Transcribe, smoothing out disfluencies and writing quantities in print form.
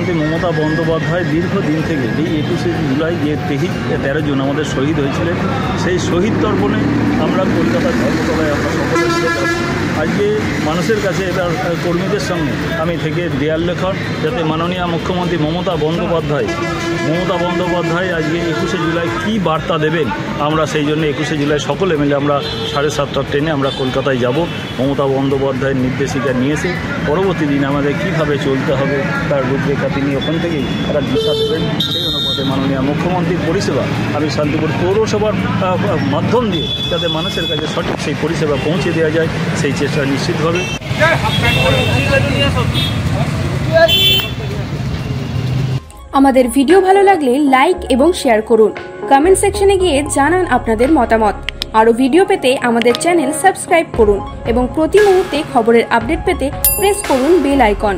মুখ্যমন্ত্রী মমতা বন্দ্যোপাধ্যায় দীর্ঘদিন থেকে এই 21শে জুলাই যে 13 জন আমাদের শহীদ হয়েছিলেন, সেই শহীদ তর্পণে আমরা কলকাতার ধর্মতলায় আমরা সকলে মিলে যাব। আজকে মানুষের কাছে এবার কর্মীদের সঙ্গে আমি থেকে দেয়াল লেখন, যাতে মাননীয় মুখ্যমন্ত্রী মমতা বন্দ্যোপাধ্যায় আজকে 21শে জুলাই কী বার্তা দেবেন, আমরা সেই জন্য 21শে জুলাই সকলে মিলে আমরা 7:30টার ট্রেনে আমরা কলকাতায় যাব। মমতা বন্দ্যোপাধ্যায়ের নির্দেশিকা নিয়েছে, পরবর্তী দিনে আমাদের কীভাবে চলতে হবে তার রূপরেখা তিনি ওখান থেকেই একটা দিশা দেবেন। সেই অনুপাতে মাননীয় মুখ্যমন্ত্রীর পরিষেবা আমি শান্তিপুর পৌরসভার মাধ্যম দিয়ে যাতে মানুষের কাছে সঠিক সেই পরিষেবা পৌঁছে দেওয়া যায়, সেই চেষ্টা নিশ্চিত হবে। আমাদের ভিডিও ভালো লাগলে লাইক এবং শেয়ার করুন। কমেন্ট সেকশনে গিয়ে জানান আপনাদের মতামত। আরও ভিডিও পেতে আমাদের চ্যানেল সাবস্ক্রাইব করুন এবং প্রতি মুহূর্তে খবরের আপডেট পেতে প্রেস করুন বেল আইকন।